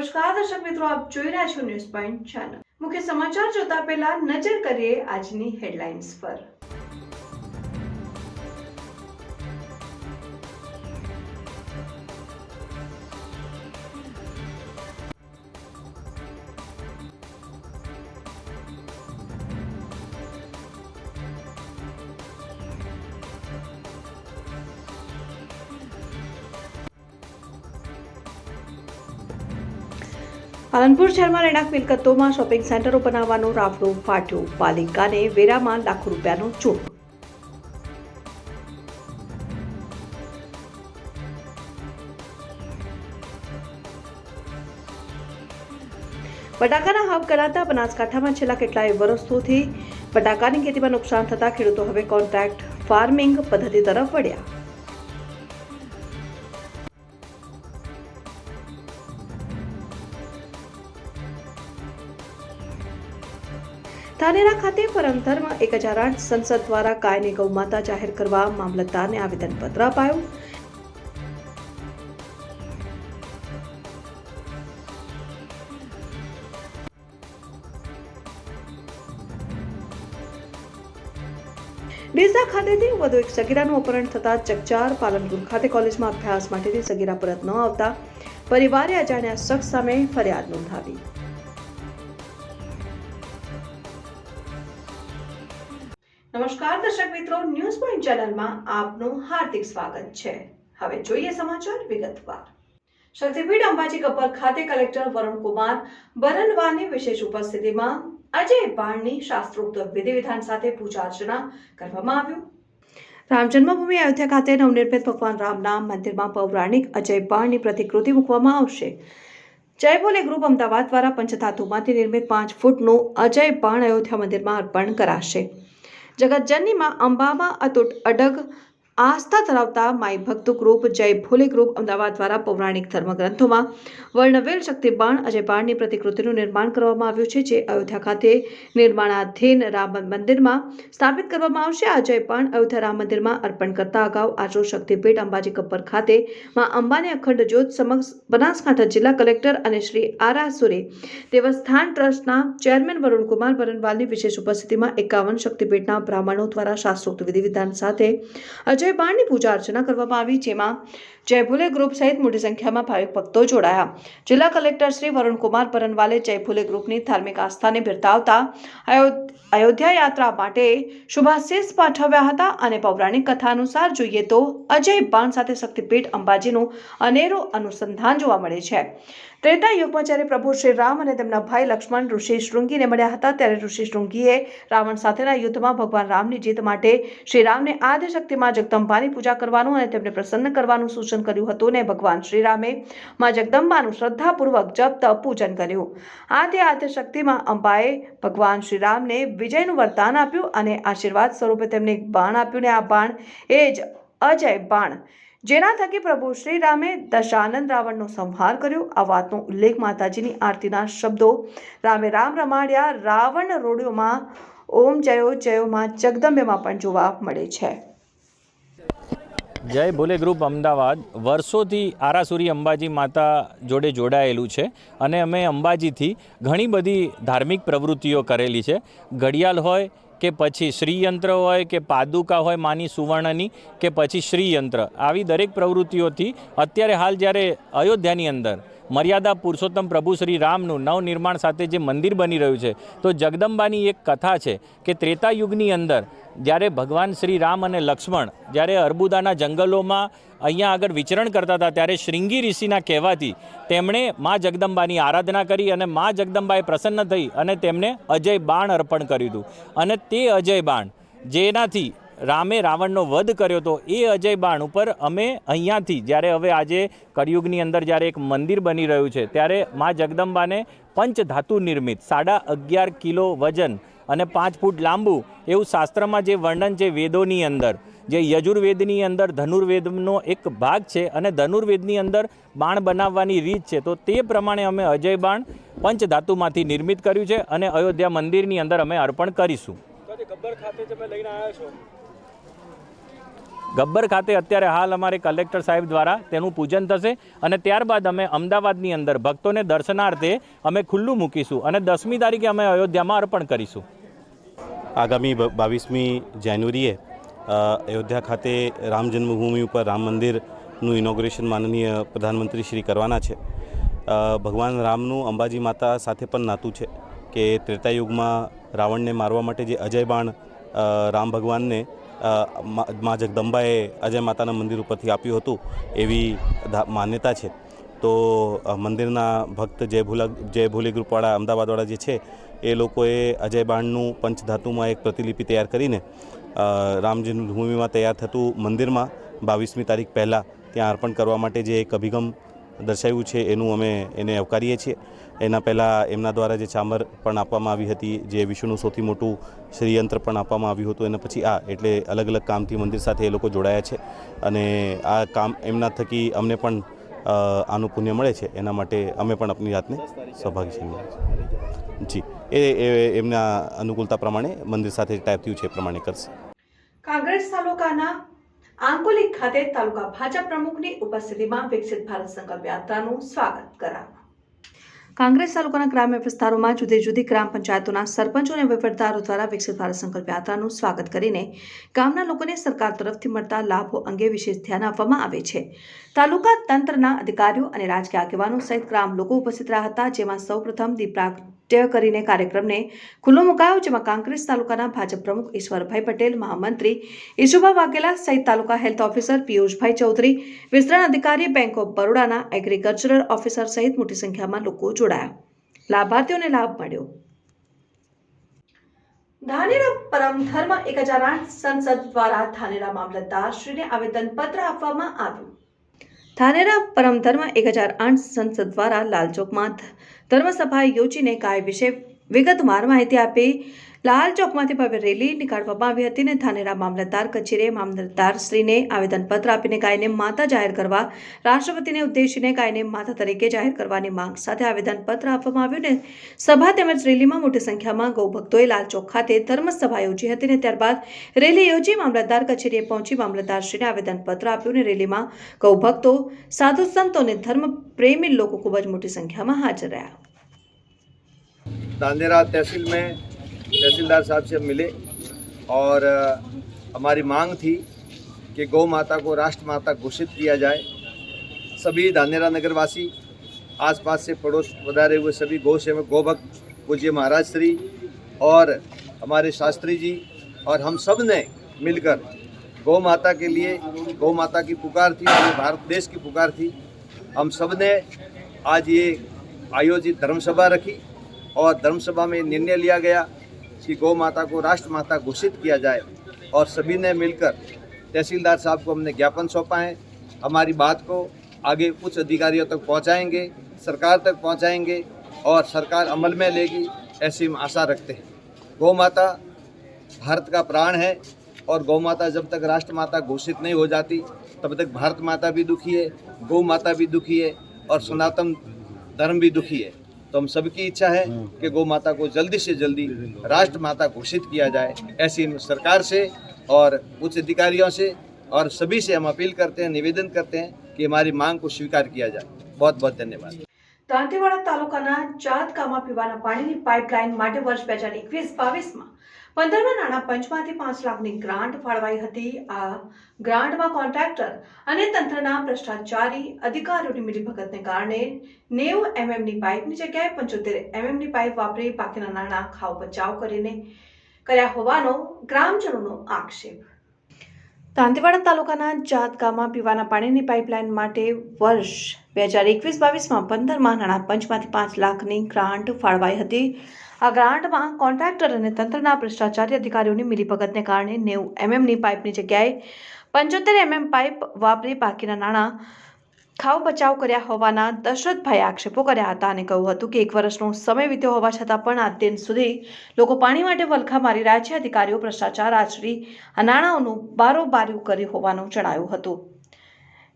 નમસ્કાર દર્શક મિત્રો, આપ જોઈ રહ્યા છો ન્યૂઝ પોઈન્ટ ચેનલ। મુખ્ય સમાચાર જોતા પહેલા નજર કરીએ આજની હેડલાઇન્સ પર। પાલનપુર શહેરમાં રહેણાંક મિલકતોમાં શોપિંગ સેન્ટરો બનાવવાનો રાફડો ફાટ્યો, પાલિકાને વેરામાં લાખો રૂપિયાનો ચોર। બટાકાના હબ ગણાતા બનાસકાંઠામાં છેલ્લા કેટલાય વર્ષોથી બટાકાની ખેતીમાં નુકસાન થતા ખેડૂતો હવે કોન્ટ્રાક્ટ ફાર્મિંગ પદ્ધતિ તરફ વળ્યા। ધાનેરા ખાતે પરમ ધર્મ 1008 સંસદ દ્વારા ગાયને ગૌમાતા જાહેર કરવા મામલતદારને આવેદનપત્ર અપાયું। ડીસા ખાતેથી વધુ એક સગીરાનું અપહરણ થતા ચકચાર। પાલનપુર ખાતે કોલેજમાં અભ્યાસ માટેથી સગીરા પરત ન આવતા પરિવારે અજાણ્યા શખ્સ સામે ફરિયાદ નોંધાવી। નમસ્કાર દર્શક મિત્રો, ન્યૂઝ પોઈન્ટ ચેનલમાં આપનું હાર્દિક સ્વાગત છે। હવે જોઈએ સમાચાર વિગતવાર। શક્તિપીઠ અંબાજી ગબ્બર ખાતે કલેક્ટર વરુણકુમાર બરનવાલની વિશેષ ઉપસ્થિતિમાં અજય બાણની શાસ્ત્રોક્ત વિધિ વિધાન સાથે પૂજા અર્ચના કરવામાં આવ્યું। રામ જન્મભૂમિ અયોધ્યા ખાતે નવનિર્મિત ભગવાન રામના મંદિરમાં પૌરાણિક અજય બાણની પ્રતિકૃતિ મૂકવામાં આવશે। જય ભોલે ગ્રુપ અમદાવાદ દ્વારા પંચધાતુમાંથી નિર્મિત 5 ફૂટનું અજય બાણ અયોધ્યા મંદિરમાં અર્પણ કરાશે। જગતજનની માં અંબામાં અતૂટ અડગ આસ્થા ધરાવતા માઈ ભક્ત ગ્રુપ જય ભોલે ગ્રુપ અમદાવાદ દ્વારા પૌરાણિક ધર્મગ્રંથોમાં વર્ણવેલ શક્તિબાણ અજય બાણની પ્રતિકૃતિનું નિર્માણ કરવામાં આવ્યું છે, જે અયોધ્યા ખાતે નિર્માણાધીન રામ મંદિરમાં સ્થાપિત કરવામાં આવશે। આ અજય બાણ અયોધ્યા રામ મંદિરમાં અર્પણ કરતા અગાઉ આજરોજ શક્તિપીઠ અંબાજી ગબ્બર ખાતે માં અંબાની અખંડ જ્યોત સમક્ષ બનાસકાંઠા જિલ્લા કલેક્ટર અને શ્રી આરાસુરી દેવસ્થાન ટ્રસ્ટના ચેરમેન વરુણકુમાર બરનવાલની વિશેષ ઉપસ્થિતિમાં 51 શક્તિપીઠના બ્રાહ્મણો દ્વારા શાસ્ત્રોક્ત વિધિ વિધાન સાથે અજય બાણની પૂજા અર્ચના કરવામાં આવી, જેમાં જય ભોલે ગ્રુપ સહિત મોટી સંખ્યામાં ભાવિક ભક્તો જોડાયા। જિલ્લા કલેક્ટર શ્રી વરુણકુમાર બરનવાલે જય ભોલે ગ્રુપની ધાર્મિક આસ્થાને બિરદાવતા અયોધ્યા યાત્રા માટે શુભાશીષ પાઠવ્યા હતા અને પૌરાણિક કથા અનુસાર જોઈએ તો અજય બાણ સાથે શક્તિપીઠ અંબાજીનું અનેરું અનુસંધાન જોવા મળે છે। ત્રેતા યુગમાં જ્યારે પ્રભુ શ્રી રામ અને તેમના ભાઈ લક્ષ્મણ ઋષિ શૃંગીને મળ્યા હતા, ત્યારે ઋષિ શૃંગીએ રાવણ સાથેના યુદ્ધમાં ભગવાન રામની જીત માટે શ્રી રામને આદ્ય શક્તિમાં જગદંબાની પૂજા કરવાનું અને તેમને પ્રસન્ન કરવાનું સૂચન કર્યું હતું અને ભગવાન શ્રી રામે માં જગદંબાનું શ્રદ્ધાપૂર્વક જપ તપ પૂજન કર્યું। આદ્ય શક્તિમાં અંબાએ ભગવાન શ્રી રામને વિજયનું વરદાન આપ્યું અને આશીર્વાદ સ્વરૂપે તેમને એક બાણ આપ્યું, અને આ બાણ એ જ અજય બાણ જેના થકી પ્રભુ શ્રી રામે દશાનંદ રાવણનો સંહાર કર્યો। આ વાતનો ઉલ્લેખ માતાજીની આરતીના શબ્દો રામે રામ રમાડ્યા રાવણ રોડ્યોમાં ઓમ જયો જયો માં જગદંબેમાં પણ જોવા મળે છે। જય ભોલે ગ્રુપ અમદાવાદ વર્ષોથી આરાસુરી અંબાજી માતા જોડે જોડાયેલું છે અને અમે અંબાજીથી ઘણી બધી ધાર્મિક પ્રવૃત્તિઓ કરેલી છે। ઘડિયાળ હોય કે પછી શ્રીયંત્ર હોય કે પાદુકા હોય માની સુવર્ણની કે પછી શ્રીયંત્ર, આવી દરેક પ્રવૃત્તિઓથી અત્યારે હાલ જ્યારે અયોધ્યાની અંદર મર્યાદા પુરુષોત્તમ પ્રભુ શ્રી રામનું નવનિર્માણ સાથે જે મંદિર બની રહ્યું છે, તો જગદંબાની એક કથા છે કે ત્રેતા યુગની અંદર જ્યારે ભગવાન શ્રી રામ અને લક્ષ્મણ જ્યારે અર્બુદાના જંગલોમાં અહીંયા આગળ વિચરણ કરતા હતા, ત્યારે શ્રીંગી ઋષિના કહેવાથી તેમણે મા જગદંબાની આરાધના કરી અને મા જગદંબાએ પ્રસન્ન થઈ અને તેમને અજય બાણ અર્પણ કર્યું હતું। અને તે અજય બાણ જેનાથી રામે રાવણનો વધ કર્યો હતો, એ અજય બાણ ઉપર અમે અહીંયાથી જ્યારે હવે આજે કળિયુગની અંદર જ્યારે એક મંદિર બની રહ્યું છે, ત્યારે મા જગદંબાને પંચધાતુ નિર્મિત 11.5 કિલો વજન અને 5 ફૂટ લાંબુ એવું શાસ્ત્રમાં જે વર્ણન છે વેદોની અંદર, જે યજુર્વેદની અંદર ધનુર્વેદનો એક ભાગ છે અને ધનુર્વેદની અંદર બાણ બનાવવાની રીત છે, તો તે પ્રમાણે અમે અજય બાણ પંચધાતુમાંથી નિર્મિત કર્યું છે અને અયોધ્યા મંદિરની અંદર અમે અર્પણ કરીશું। ગબ્બર ખાતે અત્યારે હાલ અમારે કલેક્ટર સાહેબ દ્વારા તેનું પૂજન થશે અને ત્યારબાદ અમે અમદાવાદની અંદર ભક્તોને દર્શનાર્થે અમે ખુલ્લું મૂકીશું અને 10મી તારીખે અમે અયોધ્યામાં અર્પણ કરીશું. આગામી 22મી જાન્યુઆરીએ અયોધ્યા ખાતે રામ જન્મભૂમિ ઉપર રામ મંદિરનું ઇનોગ્રેશન માનનીય પ્રધાનમંત્રી શ્રી કરવાના છે. ભગવાન રામનું અંબાજી માતા સાથે પણ નાતું છે કે ત્રેતાયુગમાં રાવણને મારવા માટે જે અજય બાણ રામ ભગવાનને મા જગદંબાએ અજય માતાના મંદિર ઉપરથી આપ્યું હતું એવી માન્યતા છે. તો મંદિરના ભક્ત જય ભોલે ગ્રુપવાળા અમદાવાદવાળા જે છે એ લોકોએ અજય બાણનું પંચધાતુમાં એક પ્રતિલિપિ તૈયાર કરીને રામ જન્મભૂમિમાં તૈયાર થતું મંદિરમાં 22મી તારીખ પહેલાં ત્યાં અર્પણ કરવા માટે જે એક અભિગમ દર્શાવ્યું છે એનું અમે એને આવકારીએ છીએ. એના પહેલાં એમના દ્વારા જે ચામર પણ આપવામાં આવી હતી, જે વિશ્વનું સૌથી મોટું શ્રીયંત્ર પણ આપવામાં આવ્યું હતું, એના પછી એટલે અલગ અલગ કામથી મંદિર સાથે એ લોકો જોડાયા છે અને આ કામ એમના થકી અમને પણ આનું પુણ્ય મળે છે. એના માટે અમે પણ આપણી જાતને સૌભાગ્યશાળી જી એમના અનુકૂળતા પ્રમાણે મંદિર સાથે ટાઈપ થયું છે એ પ્રમાણે કરશે. કાંગ્રેસ તાલુકાના આંકોલી ખાતે તાલુકા ભાજપ પ્રમુખની ઉપસ્થિતિમાં વિકસિત ભારત સંકલ્પ યાત્રાનું સ્વાગત કરાયું. કાંગ્રેસ તાલુકાના ગ્રામ્ય વિસ્તારોમાં જુદી જુદી ગ્રામ પંચાયતોના સરપંચો અને વહીવટદારો દ્વારા વિકસિત ભારત સંકલ્પ યાત્રાનું સ્વાગત કરીને ગામના લોકોને સરકાર તરફથી મળતા લાભો અંગે વિશેષ ધ્યાન આપવામાં આવે છે. તાલુકા તંત્રના અધિકારીઓ અને રાજકીય આગેવાનો સહિત ગ્રામ લોકો ઉપસ્થિત રહ્યા હતા, જેમાં સૌપ્રથમ દીપ પ્રાગટ્ય કરીને કાર્યક્રમને ખુલ્લો મુકાયો, જેમાં કાંગ્રેસ તાલુકાના ભાજપ પ્રમુખ ઈશ્વરભાઈ પટેલ, મહામંત્રી ઈશુભા વાઘેલા સહિત તાલુકા હેલ્થ ઓફિસર પિયુષભાઈ ચૌધરી, વિસ્તરણ અધિકારી બેંક ઓફ બરોડાના એગ્રીકલ્ચરલ ઓફિસર સહિત મોટી સંખ્યામાં લોકો જોડાયા. લાભાર્થીઓને લાભ મળ્યો. ધાનેરા પરમ ધર્મ 1008 સંસદ દ્વારા ધાનેરા મામલતદાર શ્રીને આવેદનપત્ર આપવામાં આવ્યું. ધાનેરા પરમ ધર્મ 1008 સંસદ દ્વારા લાલચોકમાં ધર્મસભા યોજીને ગાય વિશે વિગતવાર માહિતી આપી લાલ ચોકમાંથી ભવ્ય રેલી નીકાળવામાં આવી હતી અને ધાનેરા મામલતદાર કચેરીએ મામલતદાર શ્રીને આવેદનપત્ર આપીને ગાયને માતા જાહેર કરવા, રાષ્ટ્રપતિને ઉદ્દેશીને ગાયને માતા તરીકે જાહેર કરવાની માંગ સાથે આવેદનપત્ર આપવામાં આવ્યું ને સભા તેમજ રેલીમાં મોટી સંખ્યામાં ગૌભક્તોએ લાલ ચોક ખાતે ધર્મસભા યોજી હતી અને ત્યારબાદ રેલી યોજી મામલતદાર કચેરીએ પહોંચી મામલતદાર શ્રીને આવેદનપત્ર આપ્યું અને રેલીમાં ગૌભક્તો, સાધુ સંતો અને ધર્મ પ્રેમી લોકો ખૂબ જ મોટી સંખ્યામાં હાજર રહ્યા. धानेरा तहसील में तहसीलदार साहब से मिले और हमारी मांग थी कि गौ माता को राष्ट्र माता घोषित किया जाए. सभी धानेरा नगरवासी, आसपास से पड़ोस पधारे हुए सभी गौ सेवक, गौ भक्त, पूज्य महाराज श्री और हमारे शास्त्री जी और हम सब ने मिलकर गौ माता के लिए, गौ माता की पुकार थी, पूरे भारत देश की पुकार थी. हम सब ने आज ये आयोजित धर्मसभा रखी और धर्मसभा में निर्णय लिया गया कि गौ माता को राष्ट्र माता घोषित किया जाए और सभी ने मिलकर तहसीलदार साहब को हमने ज्ञापन सौंपा है. हमारी बात को आगे उच्च अधिकारियों तक पहुंचाएंगे, सरकार तक पहुंचाएंगे और सरकार अमल में लेगी, ऐसी हम आशा रखते हैं. गौ माता भारत का प्राण है और गौ माता जब तक राष्ट्र माता घोषित नहीं हो जाती तब तक भारत माता भी दुखी है, गौ माता भी दुखी है और सनातन धर्म भी दुखी है. तो हम सबकी इच्छा है कि गौ माता को जल्दी से जल्दी राष्ट्र माता घोषित किया जाए. ऐसी सरकार से और उच्च अधिकारियों से और सभी से हम अपील करते हैं, निवेदन करते हैं कि हमारी मांग को स्वीकार किया जाए. बहुत बहुत धन्यवाद. દાંતીવાડા તાલુકાના જાત ગામમાં પીવાના પાણીની પાઇપલાઇન માટે વર્ષ 2021-22માં 15મા નાણાં પંચમાંથી 5 લાખની ગ્રાન્ટ ફાળવાઈ હતી. આ ગ્રાન્ટમાં કોન્ટ્રાક્ટર અને તંત્રના ભ્રષ્ટાચારી અધિકારીઓની મિલીભગતને કારણે 90 mmની પાઇપની જગ્યાએ 75 mmની પાઇપ વાપરી બાકીના નાણાં ખાવ બચાવ કરીને કર્યા હોવાનો ગ્રામજનોનો આક્ષેપ. દાંતીવાડા તાલુકાના જાત ગામમાં પીવાના પાણીની પાઇપલાઇન માટે વર્ષ 2021-22માં 15મા નાણાં પંચમાંથી 5 લાખની ગ્રાન્ટ ફાળવાઈ હતી. આ ગ્રાન્ટમાં કોન્ટ્રાક્ટર અને તંત્રના ભ્રષ્ટાચારી અધિકારીઓની મિલીભગતને કારણે 90 mmની પાઇપની જગ્યાએ 75 mm પાઇપ વાપરી બાકીના નાણાં ખાવ બચાવ કર્યા હોવાના દશરથભાઈએ આક્ષેપો કર્યા હતા અને કહ્યું હતું કે 1 વર્ષનો સમય વીત્યો હોવા છતાં પણ આજ દિન સુધી લોકો પાણી માટે વલખા મારી રહ્યા છે. અધિકારીઓ ભ્રષ્ટાચાર આચરી આ નાણાંઓનું બારોબારી કરી હોવાનું જણાયું હતું.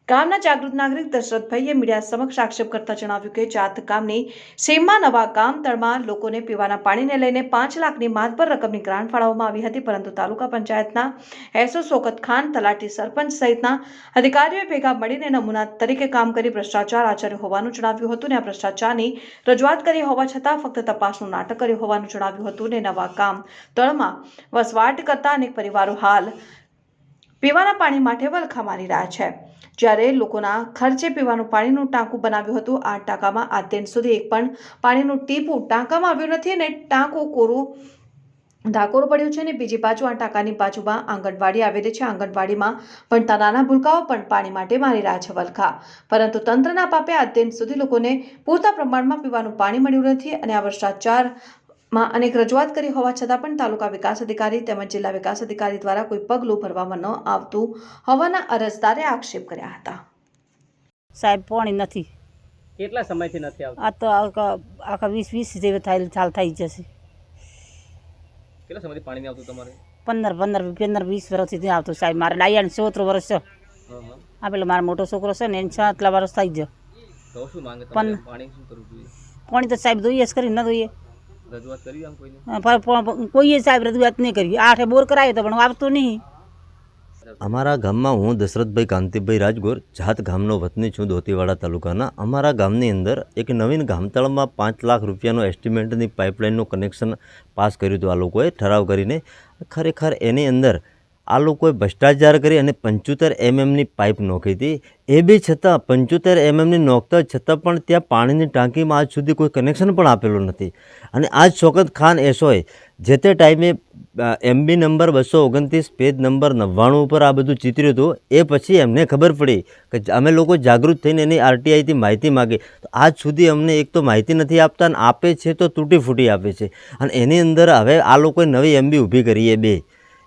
ગામના જાગૃત નાગરિક દશરથભાઈએ મીડિયા સમક્ષ આક્ષેપ કરતા જણાવ્યું કે જાત ગામની સીમમાં નવા ગામ તળમાં લોકોને પીવાના પાણીને લઈને 5 લાખની માતબર રકમની ગ્રાન્ટ ફાળવવામાં આવી હતી, પરંતુ તાલુકા પંચાયતના એસો શોકત ખાન, તલાટી, સરપંચ સહિતના અધિકારીઓએ ભેગા મળીને નમૂના તરીકે કામ કરી ભ્રષ્ટાચાર આચર્યો હોવાનું જણાવ્યું હતું ને આ ભ્રષ્ટાચારની રજૂઆત કરી હોવા છતાં ફક્ત તપાસનું નાટક કર્યું હોવાનું જણાવ્યું હતું ને નવા ગામ તળમાં વસવાટ કરતા અનેક પરિવારો હાલ પીવાના પાણી માટે વલખા મારી રહ્યા છે, જ્યારે લોકોના ખર્ચે પીવાનું પાણીનું ટાંકું બનાવ્યું હતું। આ ટાંકામાં આજ દિન સુધી એક પણ પાણીનું ટીપું ટાંકામાં આવ્યું નથી અને ટાંકું કોરું ધાકોરું પડ્યું છે અને બીજી બાજુ આ ટાંકાની બાજુમાં આંગણવાડી આવેલી છે। આંગણવાડીમાં ભણતા નાના ભૂલકાઓ પણ પાણી માટે મારી રહ્યા છે વલખા, પરંતુ તંત્રના પાપે આજ દિન સુધી લોકોને પૂરતા પ્રમાણમાં પીવાનું પાણી મળ્યું નથી અને આ ભ્રષ્ટાચારમાં અનેક રજૂઆત કરી હોવા છતાં પણ તાલુકા વિકાસ અધિકારી તેમજ જિલ્લા વિકાસ અધિકારી દ્વારા કોઈ પગલું ભરવામાં ન આવતું હોવાના અરજદારે આક્ષેપ કર્યા હતા। સાહેબ પાણી નથી, કેટલા સમયથી નથી આવતું? આ તો આખા 20 જેવું સાલ થઈ જશે। કેટલા સમયથી પાણી નહીં આવતું તમારે? 15-20 વર્ષથી નહીં આવતું સાહેબ। મારે ડાયાને 17 વર્ષ છે, આ પેલો મારો મોટો છોકરો છે ને એને 7 વર્ષ થઈ ગયો। તો શું માંગે તમારે? પાણી શું કરવું જોઈએ? પાણી તો સાહેબ જોઈએ જ કરી, ન જોઈએ રજૂઆત કરી આમ કોઈને? કોઈએ સાહેબ રજૂઆત નહીં કરી। 8 બોર કરાયો તો પણ આવતું નહીં। અમારા ગામમાં હું દશરથભાઈ કાંતિભાઈ રાજગોર જાત ગામનો વતની છું, દોતીવાડા તાલુકાના। અમારા ગામની અંદર એક નવીન ગામતળમાં 5 લાખ રૂપિયાનો એસ્ટિમેટની પાઇપલાઇનનું કનેક્શન પાસ કર્યું હતું આ લોકોએ ઠરાવ કરીને। ખરેખર એની અંદર આ લોકોએ ભ્રષ્ટાચાર કરી અને 75 mmની પાઇપ નોખી હતી। એ બી છતાં 75 mmની નોખતા છતાં પણ ત્યાં પાણીની ટાંકીમાં આજ સુધી કોઈ કનેક્શન પણ આપેલું નથી। અને આજ શોકત ખાન એસોએ જે તે ટાઈમે MB નંબર 229 પેજ નંબર 99 ઉપર આ બધું ચિતર્યું હતું। એ પછી એમને ખબર પડી કે અમે લોકો જાગૃત થઈને એની RTIથી માહિતી માગી, તો આજ સુધી અમને એક તો માહિતી નથી આપતા અને આપે છે તો તૂટી ફૂટી આપે છે। અને એની અંદર હવે આ લોકોએ નવી MB ઊભી કરી એ બે,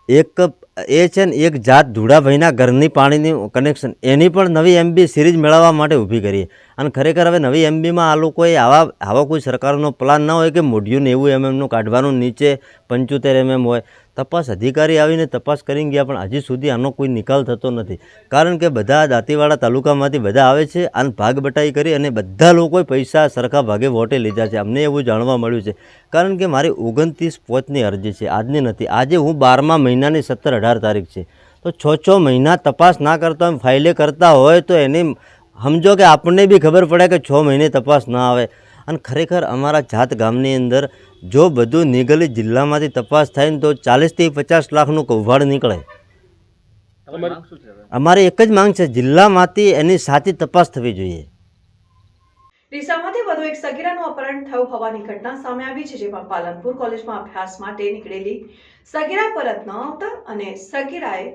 એક એ છે ને એક જાત ધુડાભાઈના ઘરની પાણીની કનેક્શન એની પણ નવી MB સિરીઝ મેળવવા માટે ઊભી કરીએ। અને ખરેખર હવે નવી MBમાં આ લોકોએ આવા કોઈ સરકારનો પ્લાન ના હોય કે મોઢિયું 90 mmનું કાઢવાનું, નીચે 75 mm હોય। તપાસ અધિકારી આવીને તપાસ કરીને ગયા પણ હજી સુધી આનો કોઈ નિકાલ થતો નથી, કારણ કે બધા દાંતીવાડા તાલુકામાંથી બધા આવે છે અને ભાગ બટાઈ કરી અને બધા લોકોએ પૈસા સરખા ભાગે વોટે લીધા છે। અમને એવું જાણવા મળ્યું છે, કારણ કે મારી 29/5ની અરજી છે, આજની નથી। આજે હું 12મા મહિનાની 17-18 તારીખ છે, તો 6 મહિના તપાસ ના કરતા હોય, ફાઇલે કરતા હોય તો એની સમજો કે આપણને બી ખબર પડે કે 6 મહિને તપાસ ના આવે। અને ખરેખર અમારા જાત ગામની અંદર જો બધું નીગલી જિલ્લામાંથી તપાસ થાય ને તો 40થી 50 લાખનું કૌભાંડ નીકળે। તમારી માંગ શું છે હવે? અમારી એક જ માંગ છે, જિલ્લામાંથી એની સાચી તપાસ થવી જોઈએ। ડીસામાંથી વધુ એક સગીરાનું અપહરણ થયું હોવાની ઘટના સામે આવી છે, જેમાં પાલનપુર કોલેજમાં અભ્યાસ માટે નીકળેલી સગીરા પરત ન આવતા અને સગીરાએ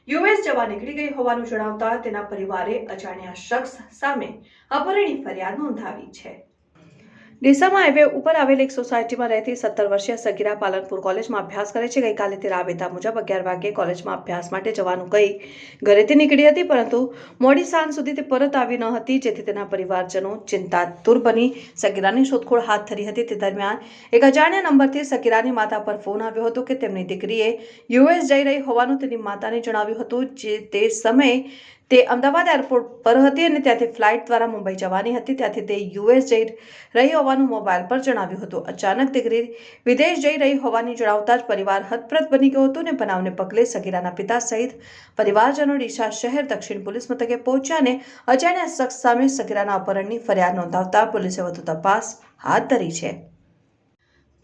US જવા નીકળી ગઈ હોવાનું જણાવતા તેના પરિવારે અજાણ્યા શખ્સ સામે અપહરણની ફરિયાદ નોંધાવી છે। ડીસામાં હાઈવે ઉપર આવેલ એક સોસાયટીમાં રહેતી 17 વર્ષીય સગીરા પાલનપુર કોલેજમાં અભ્યાસ કરે છે। ગઈકાલે તે રાબેતા મુજબ 11 વાગ્યે કોલેજમાં અભ્યાસ માટે જવાનું કહી ઘરેથી નીકળી હતી, પરંતુ મોડી સાંજ સુધી તે પરત આવી ન હતી, જેથી તેના પરિવારજનો ચિંતાતુર બની સગીરાની શોધખોળ હાથ ધરી હતી। તે દરમિયાન એક અજાણ્યા નંબરથી સગીરાની માતા પર ફોન આવ્યો હતો કે તેમની દીકરીએ US જઈ રહી હોવાનું તેની માતાને જણાવ્યું હતું, જે તે સમયે તે અમદાવાદ એરપોર્ટ પર હતી અને ત્યાંથી ફ્લાઇટ દ્વારા મુંબઈ જવાની હતી। ત્યાંથી તે US જઈ રહી હોવાનું મોબાઈલ પર જણાવ્યું હતું। અચાનક દીકરી વિદેશ જઈ રહી હોવાની જણાવતા જ પરિવાર હતપ્રત બની ગયો હતો અને બનાવને પગલે સગીરાના પિતા સહિત પરિવારજનો ડીસા શહેર દક્ષિણ પોલીસ મથકે પહોંચ્યા અને અજાણ્યા શખ્સ સામે સગીરાના અપહરણની ફરિયાદ નોંધાવતા પોલીસે વધુ તપાસ હાથ ધરી છે।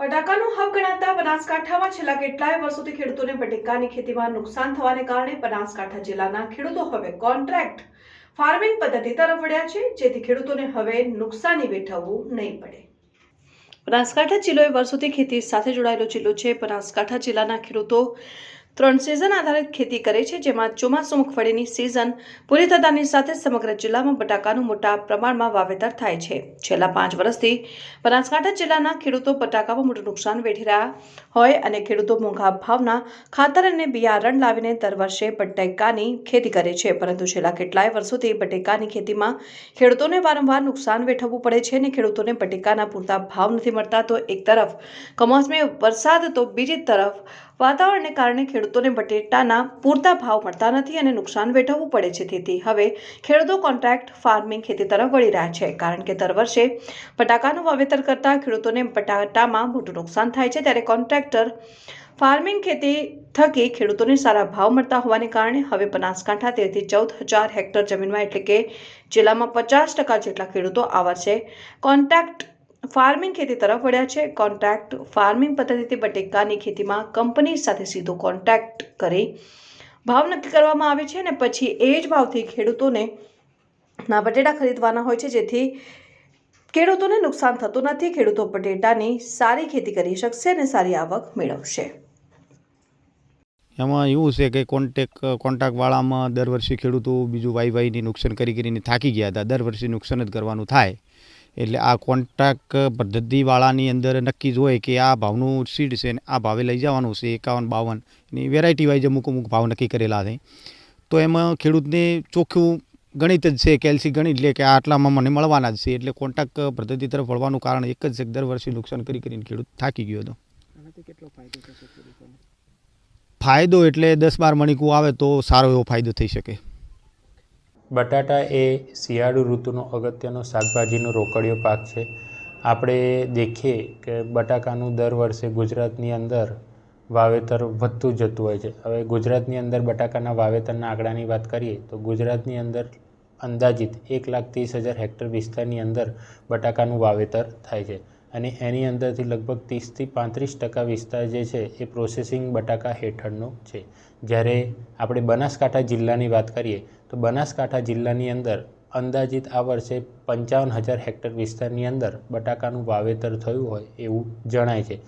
બટાકાનું હબ ગણાતા બનાસકાંઠામાં છેલ્લા કેટલાય વર્ષોથી ખેડૂતોને બટાકાની ખેતીમાં નુકસાન થવાને કારણે બનાસકાંઠા જિલ્લાના ખેડૂતો હવે કોન્ટ્રાક્ટ ફાર્મિંગ પદ્ધતિ તરફ વળ્યા છે, જેથી ખેડૂતોને હવે નુકસાની વેઠવવું નહીં પડે। બનાસકાંઠા જિલ્લો એ વર્ષોથી ખેતી સાથે જોડાયેલો જિલ્લો છે। બનાસકાંઠા જિલ્લાના ખેડૂતો 3 સિઝન આધારિત ખેતી કરે છે, જેમાં ચોમાસુ મગફળીની સિઝન પૂરી થતાની સાથે સમગ્ર જિલ્લામાં બટાકાનું મોટા પ્રમાણમાં વાવેતર થાય છે। છેલ્લા 5 વર્ષથી બનાસકાંઠા જિલ્લાના ખેડૂતો બટાકામાં મોટું નુકસાન વેઠી રહ્યા હોય અને ખેડૂતો મોંઘા ભાવના ખાતર અને બિયારણ લાવીને દર વર્ષે બટાકાની ખેતી કરે છે, પરંતુ છેલ્લા કેટલાય વર્ષોથી બટાકાની ખેતીમાં ખેડૂતોને વારંવાર નુકસાન વેઠવવું પડે છે અને ખેડૂતોને બટાકાના પૂરતા ભાવ નથી મળતા। તો એક તરફ કમોસમી વરસાદ તો બીજી તરફ વાતાવરણને કારણે ખેડૂતો ખેડૂતોને બટેટાના પૂરતા ભાવ મળતા નથી અને નુકસાન વેઠવવું પડે છે. તેથી હવે ખેડૂતો કોન્ટ્રાક્ટ ફાર્મિંગ ખેતી તરફ વળી રહ્યા છે, કારણ કે દર વર્ષે બટાકાનું વાવેતર કરતા ખેડૂતોને બટાટામાં મોટું નુકસાન થાય છે. ત્યારે કોન્ટ્રાક્ટર ફાર્મિંગ ખેતી થકી ખેડૂતોને સારા ભાવ મળતા હોવાને કારણે હવે બનાસકાંઠા 13 થી 14,000 હેક્ટર જમીનમાં એટલે કે જિલ્લામાં 50% જેટલા ખેડૂતો આ વર્ષે કોન્ટ્રાક્ટ ફાર્મિંગ ખેતી તરફ વળ્યા છે. કોન્ટ્રાક્ટ ફાર્મિંગ પદ્ધતિથી બટેકાની ખેતીમાં કંપની સાથે સીધો કોન્ટ્રાક્ટ કરી ભાવ નક્કી કરવામાં આવે છે અને પછી એ જ ભાવથી ખેડૂતોને ના બટેટા ખરીદવાના હોય છે, જેથી ખેડૂતોને નુકસાન થતું નથી. ખેડૂતો બટેટાની સારી ખેતી કરી શકશે અને સારી આવક મેળવશે. એમાં એવું છે કે કોન્ટ્રાક્ટવાળામાં દર વર્ષે ખેડૂતો બીજું વાયની નુકસાન કરીને થાકી ગયા હતા. દર વર્ષે નુકસાન જ કરવાનું થાય. એટલે આ કોન્ટ્રાક્ટ પદ્ધતિવાળાની અંદર નક્કી જ હોય કે આ ભાવનું સીડ છે ને આ ભાવે લઈ જવાનું છે. 51-52 એની વેરાયટી વાઇઝ અમુક ભાવ નક્કી કરેલા છે. તો એમાં ખેડૂતને ચોખ્ખું ગણિત જ છે, કેલ્સી ગણિત લે કે આટલામાં મને મળવાના જ છે. એટલે કોન્ટ્રાક્ટ પદ્ધતિ તરફ વળવાનું કારણ એક જ છે કે દર વર્ષે નુકસાન કરીને ખેડૂત થાકી ગયો હતો. ફાયદો એટલે 10-12 મણિકું આવે તો સારો એવો ફાયદો થઈ શકે. બટાટા એ શિયાળુ ઋતુનો અગત્યનો શાકભાજીનો રોકડિયો પાક છે. આપણે દેખીએ કે બટાકાનું દર વર્ષે ગુજરાતની અંદર વાવેતર વધતું જતું હોય છે. હવે ગુજરાતની અંદર બટાકાના વાવેતરના આંકડાની વાત કરીએ તો ગુજરાતની અંદર અંદાજિત 1,30,000 હેક્ટર વિસ્તારની અંદર બટાકાનું વાવેતર થાય છે અને એની અંદરથી લગભગ 30 થી 35% વિસ્તાર જે છે એ પ્રોસેસિંગ બટાકા હેઠળનો છે. જ્યારે આપણે બનાસકાંઠા જિલ્લાની વાત કરીએ તો બનાસકાંઠા જિલ્લાની અંદર અંદાજિત આ વર્ષે 55,000 હેક્ટર વિસ્તારની અંદર બટાકાનું વાવેતર થયું હોય એવું જણાય છે.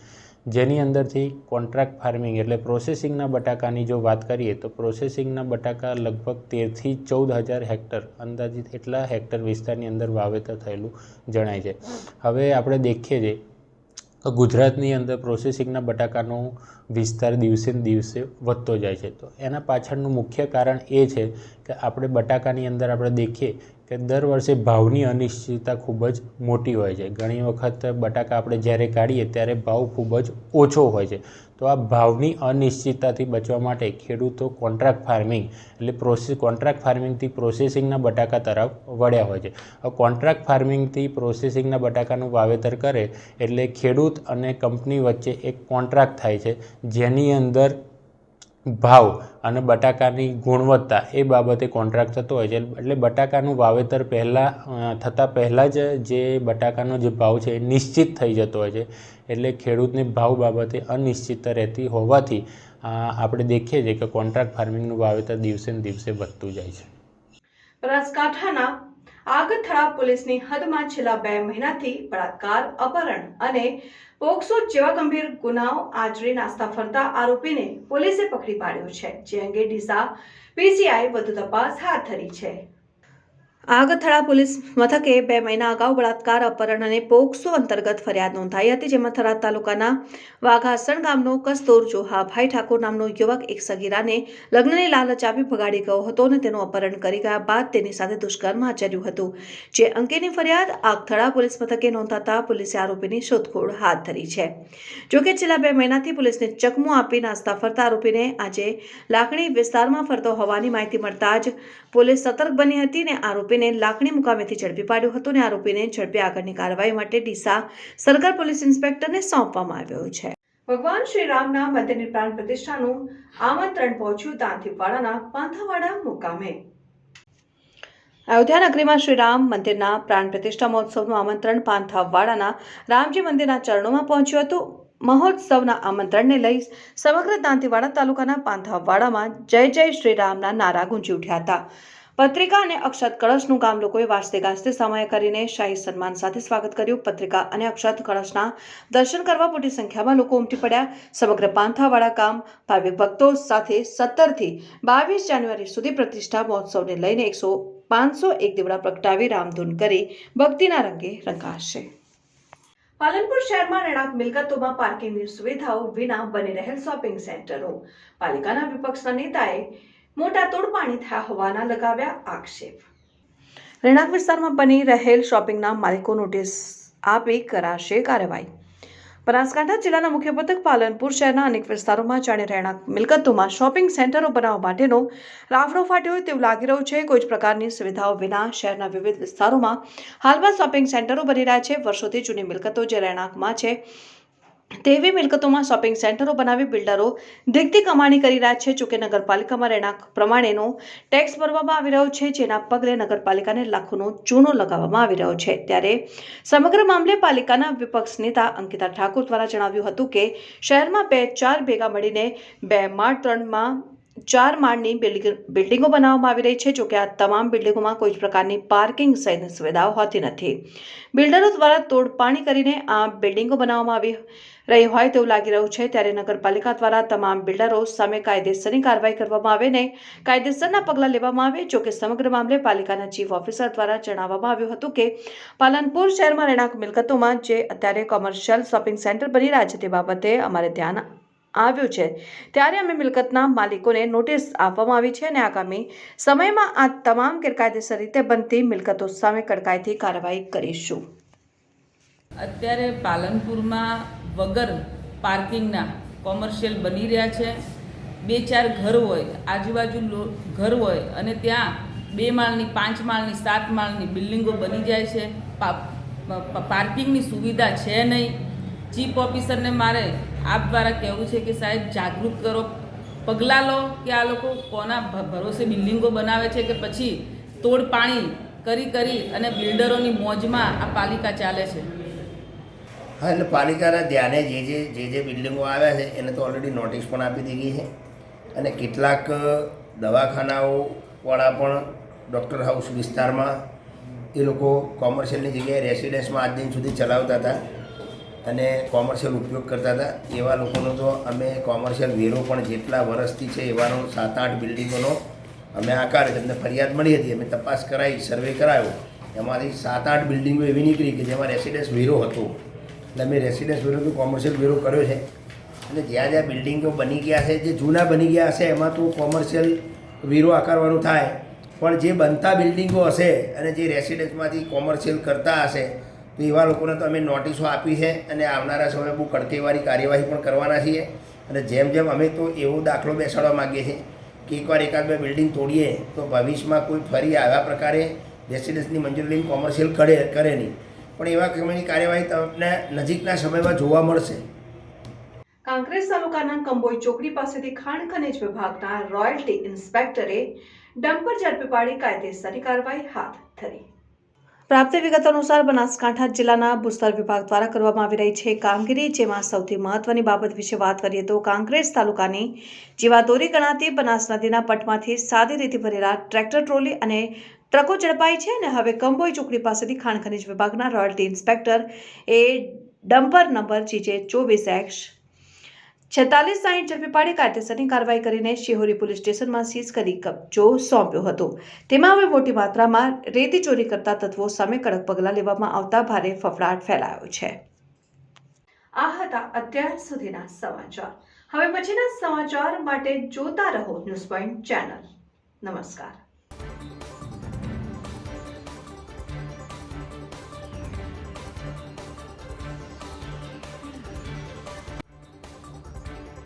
જેની અંદરથી કોન્ટ્રાક્ટ ફાર્મિંગ એટલે પ્રોસેસિંગના બટાકાની જો વાત કરીએ તો પ્રોસેસિંગના બટાકા લગભગ 13 થી 14,000 હેક્ટર અંદાજિત એટલા હેક્ટર વિસ્તારની અંદર વાવેતર થયેલું જણાય છે. હવે આપણે દેખીએ છીએ તો ગુજરાતની અંદર પ્રોસેસિંગના બટાકાનો વિસ્તાર દિવસે ને દિવસે વધતો જાય છે. તો એના પાછળનું મુખ્ય કારણ એ છે કે આપણે બટાકાની અંદર આપણે દેખીએ કે દર વર્ષે ભાવની અનિશ્ચિતતા ખૂબ જ મોટી હોય છે. ઘણી વખત બટાકા આપણે જ્યારે કાઢીએ ત્યારે ભાવ ખૂબ જ ઓછો હોય છે. તો આ ભાવની અનિશ્ચિતતાથી બચવા માટે ખેડૂતો કોન્ટ્રાક્ટ ફાર્મિંગ એટલે કોન્ટ્રાક્ટ ફાર્મિંગથી પ્રોસેસિંગના બટાકા તરફ વળ્યા હોય છે. કોન્ટ્રાક્ટ ફાર્મિંગથી પ્રોસેસિંગના બટાકાનું વાવેતર કરે એટલે ખેડૂત અને કંપની વચ્ચે એક કોન્ટ્રાક્ટ થાય છે, જેની અંદર ભાવ અને બટાકાની ગુણવત્તા એ બાબતે કોન્ટ્રાક્ટ થતો હોય છે. એટલે બટાકાનું વાવેતર પહેલાં જ જે બટાકાનો જે ભાવ છે એ નિશ્ચિત થઈ જતો હોય છે. એટલે ખેડૂતને ભાવ બાબતે અનિશ્ચિતતા રહેતી હોવાથી આપણે દેખીએ છીએ કે કોન્ટ્રાક્ટ ફાર્મિંગનું વાવેતર દિવસે ને દિવસે વધતું જાય છે. બનાસકાંઠાના આગથળા પોલીસની હદમાં છેલ્લા 2 મહિનાથી બળાત્કાર, અપહરણ અને પોક્સો જેવા ગંભીર ગુનાઓ આચરી નાસ્તા ફરતા આરોપીને પોલીસે પકડી પાડ્યો છે, જે અંગે ડીસા પીસીઆઈ વધુ તપાસ હાથ ધરી છે. આગથળા પોલીસ મથકે 2 મહિના અગાઉ બળાત્કાર, અપહરણ અને પોક્સો અંતર્ગત ફરિયાદ નોંધાઈ હતી, જેમાં થરાદ તાલુકાના વાઘાસણ ગામનો કસ્તુર જોહાભાઈ ઠાકોર નામનો યુવક એક સગીરાને લગ્નની લાલચ આપી ભગાડી ગયો હતો અને તેનું અપહરણ કરી ગયા બાદ તેની સાથે દુષ્કર્મ આચર્યું હતું. જે અંગેની ફરિયાદ આગથળા પોલીસ મથકે નોંધાતા પોલીસે આરોપીની શોધખોળ હાથ ધરી છે. જોકે છેલ્લા 2 મહિનાથી પોલીસને ચકમો આપી નાસ્તા ફરતા આરોપીને આજે લાખણી વિસ્તારમાં ફરતો હોવાની માહિતી મળતા જ પોલીસ સતર્ક બની હતી અને આરોપીને લાખણી મુકામેથી ઝડપી પાડ્યો હતો અને આરોપીને ઝડપી આગળની કાર્યવાહી માટે ડીસા સર્કલ પોલીસ ઇન્સ્પેક્ટરને સોંપવામાં આવ્યો છે. ભગવાન શ્રી રામના મંદિરની પ્રાણ પ્રતિષ્ઠાનું આમંત્રણ પહોંચ્યું દાંતીવાડાના પાંથાવાડા મુકામે. અયોધ્યા નગરીમાં શ્રી રામ મંદિરના પ્રાણ પ્રતિષ્ઠા મહોત્સવનું આમંત્રણ પાંથાવાડાના રામજી મંદિરના ચરણોમાં પહોંચ્યું હતું. મહોત્સવના આમંત્રણને લઈ સમગ્ર દાંતીવાડા તાલુકાના પાંથાવાડામાં જય જય શ્રી રામના નારા ગુંજી ઉઠ્યા હતા. પત્રિકા અને અક્ષત કળશનું ગામ લોકોએ વાજતે ગાજતે સમય કરીને શાહી સન્માન સાથે સ્વાગત કર્યું. પત્રિકા અને અક્ષત કળશના દર્શન કરવા મોટી સંખ્યામાં લોકો ઉમટી પડ્યા. સમગ્ર પાંથાવાડા ગામ ભાવિક ભક્તો સાથે 17 થી 22 જાન્યુઆરી સુધી પ્રતિષ્ઠા મહોત્સવને લઈને 501 દીવડા પ્રગટાવી રામધૂન કરી ભક્તિના રંગે રંગાશે. પાલનપુર શહેરમાં રહેણાંક મિલકતોમાં પાર્કિંગની સુવિધાઓ વિના બની રહેલ શોપિંગ સેન્ટરો. પાલિકાના વિપક્ષના નેતાએ મોટા તોડપાણી થયા હોવાના લગાવ્યા આક્ષેપ. રહેણાંક વિસ્તારમાં બની રહેલ શોપિંગના માલિકો નોટિસ આપી કરાશે કાર્યવાહી. બનાસકાંઠા જિલ્લાના મુખ્ય મથક પાલનપુર શહેરના અનેક વિસ્તારોમાં જાણે રહેણાંક મિલકતોમાં શોપિંગ સેન્ટરો બનાવવા માટેનો રાફડો ફાટ્યો હોય તેવું લાગી રહ્યું છે. કોઈ જ પ્રકારની સુવિધાઓ વિના શહેરના વિવિધ વિસ્તારોમાં હાલમાં શોપિંગ સેન્ટરો બની રહ્યા છે. વર્ષોથી જૂની મિલકતો જે રહેણાંકમાં છે તેવી મિલકતોમાં શોપિંગ સેન્ટરો બનાવી બિલ્ડરો દિગતી કમાણી કરી રહ્યા છે. જોકે નગરપાલિકામાં રહેણાંક પ્રમાણેનો ટેક્સ ભરવામાં આવી રહ્યો છે, જેના પગલે નગરપાલિકાને લાખોનો ચૂનો લગાવવામાં આવી રહ્યો છે. ત્યારે સમગ્ર મામલે પાલિકાના વિપક્ષ નેતા અંકિતા ઠાકોર દ્વારા જણાવ્યું હતું કે શહેરમાં 2-4 ભેગા મળીને 2 માળ 3 માં 4 માળની બિલ્ડિંગો બનાવવામાં આવી રહી છે. જોકે આ તમામ બિલ્ડિંગોમાં કોઈ જ પ્રકારની પાર્કિંગ સહિતની સુવિધાઓ હોતી નથી. બિલ્ડરો દ્વારા તોડપાણી કરીને આ બિલ્ડિંગો બનાવવામાં આવી રહી હોય તેવું લાગી રહ્યું છે. ત્યારે નગરપાલિકા દ્વારા તમામ બિલ્ડરો સામે કાયદેસરની કાર્યવાહી કરવામાં આવે ને કાયદેસરના પગલાં લેવામાં આવે. જોકે સમગ્ર મામલે પાલિકાના ચીફ ઓફિસર દ્વારા જણાવવામાં આવ્યું હતું કે પાલનપુર શહેરમાં રહેણાંક મિલકતોમાં જે અત્યારે કોમર્શિયલ શોપિંગ સેન્ટર બની રહ્યા છે તે બાબતે અમારે ધ્યાન આવ્યું છે. ત્યારે અમે મિલકતના માલિકોને નોટિસ આપવામાં આવી છે અને આગામી સમયમાં આ તમામ ગેરકાયદેસર રીતે બનતી મિલકતો સામે કડકાઈથી કાર્યવાહી કરીશું. અત્યારે પાલનપુરમાં વગર પાર્કિંગના કોમર્શિયલ બની રહ્યા છે. 2-4 ઘર હોય, આજુબાજુ ઘર હોય અને ત્યાં 2 માળની 5 માળની 7 માળની બિલ્ડિંગો બની જાય છે. પાર્કિંગની સુવિધા છે નહીં. ચીફ ઓફિસરને મારે આપ દ્વારા કહેવું છે કે સાહેબ જાગૃત કરો, પગલાં લો કે આ લોકો કોના ભરોસે બિલ્ડિંગો બનાવે છે કે પછી તોડ પાણી કરી અને બિલ્ડરોની મોજમાં આ પાલિકા ચાલે છે. હા, એટલે પાલિકાના ધ્યાને જે બિલ્ડિંગો આવ્યા છે એને તો ઓલરેડી નોટિસ પણ આપી દીધી છે અને કેટલાક દવાખાનાઓવાળા પણ ડૉક્ટર હાઉસ વિસ્તારમાં એ લોકો કોમર્શિયલની જગ્યાએ રેસિડન્સમાં આજ દિન સુધી ચલાવતા હતા અને કોમર્શિયલ ઉપયોગ કરતા હતા. એવા લોકોનો તો અમે કોમર્શિયલ વેરો પણ જેટલા વર્ષથી છે એવાનો 7-8 બિલ્ડિંગોનો અમે આકારે તેમને ફરિયાદ મળી હતી. અમે તપાસ કરાવી, સર્વે કરાયો, એમાંથી 7-8 બિલ્ડિંગો એવી નીકળી કે જેમાં રેસિડન્સ વેરો હતો. એટલે અમે રેસિડન્સ વેરોથી કોમર્શિયલ વેરો કર્યો છે અને જ્યાં બિલ્ડિંગો બની ગયા છે, જે જૂના બની ગયા હશે એમાં તો કોમર્શિયલ વેરો આકારવાનું થાય, પણ જે બનતા બિલ્ડિંગો હશે અને જે રેસિડન્સમાંથી કોમર્શિયલ કરતા હશે તો એવા લોકોને તો અમે નોટિસો આપી છે અને આવનારા સમયે બહુ કડકાઈવાળી કાર્યવાહી પણ કરવાના છીએ. અને જેમ અમે તો એવો દાખલો બેસાડવા માગીએ છીએ કે એકવાર 1-2 બિલ્ડિંગ તોડીએ તો ભવિષ્યમાં કોઈ ફરી આવા પ્રકારે રેસિડન્સની મંજૂરી લઈને કોમર્શિયલ કરે નહીં. પણ એવા પ્રકારની કાર્યવાહી તમને નજીકના સમયમાં જોવા મળશે. કાંકરેજ તાલુકાના કંબોઈ ચોકડી પાસેથી ખાણ ખનિજ વિભાગના રોયલ્ટી ઇન્સ્પેક્ટરે ડમ્પર ઝડપી પાડી કાયદેસરની કાર્યવાહી હાથ ધરી. પ્રાપ્ત વિગત અનુસાર બનાસકાંઠા જિલ્લાના ભૂસ્તર વિભાગ દ્વારા કરવામાં આવી રહી છે કામગીરી, જેમાં સૌથી મહત્વની બાબત વિશે વાત કરીએ તો કાંકરેજ તાલુકાની જીવાદોરી ગણાતી બનાસ નદીના પટમાંથી સાદી રીતે ભરેલા ટ્રેક્ટર ટ્રોલી અને ટ્રકો ઝડપાઈ છે અને હવે કંબોઈ ચોકડી પાસેથી ખાણ ખનિજ વિભાગના રોયલ્ટી ઇન્સ્પેક્ટર એ ડમ્પર નંબર GJ24X 4660 ઝડપી પાડી કાયદેસરની કાર્યવાહી કરીને શિહોરી પોલીસ સ્ટેશનમાં સીઝ કરી કબજો સોંપ્યો હતો. તેમાં હવે મોટી માત્રામાં રેતી ચોરી કરતા તત્વો સામે કડક પગલાં લેવામાં આવતા ભારે ફફડાટ ફેલાયો છે. આ હતા અત્યાર સુધીના સમાચાર. હવે પછીના સમાચાર માટે જોતા રહો ન્યૂઝ પોઈન્ટ ચેનલ. નમસ્કાર.